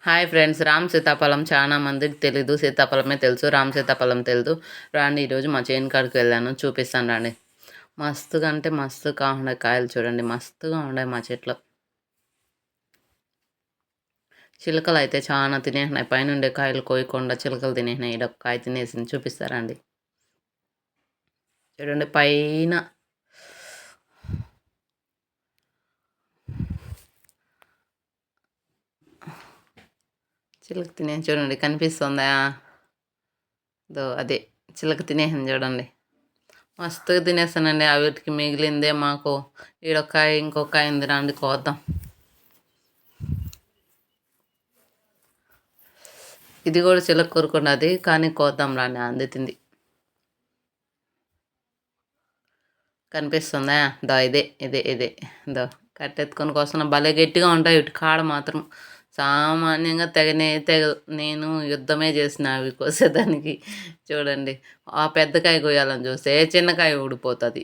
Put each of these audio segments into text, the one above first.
Hi friends, Ram సీతాఫలం చాలా మందికి తెలీదు. సీతాఫలమే తెలుసు, రామ్ సీతాఫలం తెలీదు. రాండి, ఈరోజు మా చేను కాడికి వెళ్ళాను, చూపిస్తాను రండి. మస్తుగా అంటే మస్తుగా ఉండే కాయలు చూడండి, మస్తుగా ఉండే మా చెట్లు. చిలుకలు అయితే చాలా తినేసినాయి, పైన ఉండే కాయలు కోయకుండా చిలుకలు తినేసినాయి. ఈడొక కాయ తినేసింది, చూపిస్తారండి. చూడండి పైన చిలుక తినేసి చూడండి, కనిపిస్తుందా? అదే చిలుక తినేసింది చూడండి, మస్తుగా తినేస్తానండి. వీటికి మిగిలిందే మాకు ఈడొక్కాయ ఇంకొక ఉంది, రండి కోద్దాం. ఇది కూడా చిలక కోరుకున్నది, కానీ కోద్దాం రండి, అందుతుంది. కనిపిస్తుందా? ఇదే ఇదే ఇదే కట్టెత్తుకొని కోసం భలే గట్టిగా ఉంటాయి. ఇటు కాడ మాత్రం సామాన్యంగా తెగ నేను యుద్ధమే చేసిన అవి కోసేదానికి. చూడండి, ఆ పెద్దకాయ కోయాలని చూస్తే చిన్నకాయ ఊడిపోతుంది.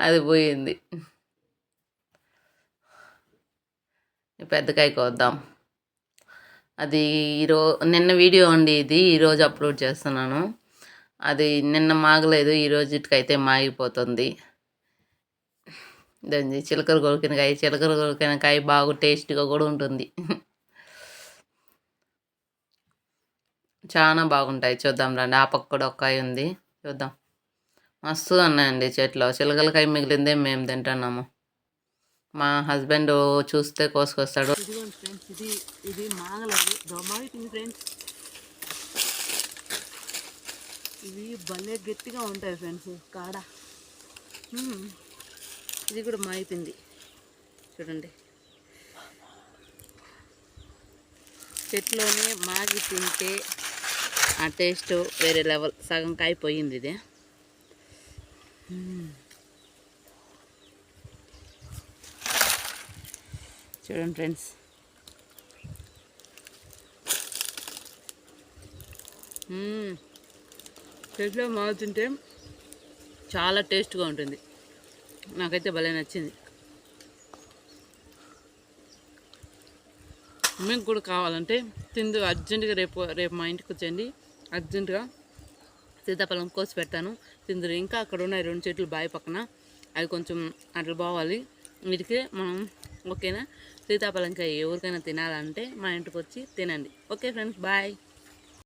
అది పోయింది. పెద్దకాయ కోద్దాం. అది నిన్న వీడియో అండి, ఇది ఈరోజు అప్లోడ్ చేస్తున్నాను. అది నిన్న మాగలేదు, ఈరోజుకైతే మాగిపోతుంది. దాన్ని చిలకర కొరికిన కాయ బాగా టేస్ట్గా కూడా ఉంటుంది. చాలా బాగుంటాయి. చూద్దాం రండి, ఆ పక్క కూడా ఒక కాయ ఉంది, చూద్దాం. మస్తు ఉన్నాయండి చెట్లు. చిలకలకాయ మిగిలిందే మేము తింటున్నాము. మా హస్బెండ్ చూస్తే కోసుకొస్తాడు. ఇది మాగలేదు, ఫ్రెండ్స్. ఇవి భలే గట్టిగా ఉంటాయి ఫ్రెండ్స్ కాడ. ఇది కూడా మాగిపోయింది చూడండి. చెట్లోనే మాగి తింటే ఆ టేస్ట్ వేరే లెవెల్. సగం కాయ పోయింది ఇది. చూడండి ఫ్రెండ్స్, చెట్లో మాగుతుంటే చాలా టేస్ట్గా ఉంటుంది. నాకైతే భలే నచ్చింది. మీకు కూడా కావాలంటే అర్జెంటుగా రేపు మా ఇంటికి వచ్చేయండి. అర్జెంటుగా సీతాఫలం కోసి పెడతాను, తిందురు. ఇంకా అక్కడ ఉన్నాయి 2 చెట్లు బావి పక్కన, అవి కొంచెం అట్లా పోవాలి. వీటికి మనం ఓకేనా, సీతాఫలంకాయ ఎవరికైనా తినాలంటే మా ఇంటికి వచ్చి తినండి. Okay friends, bye.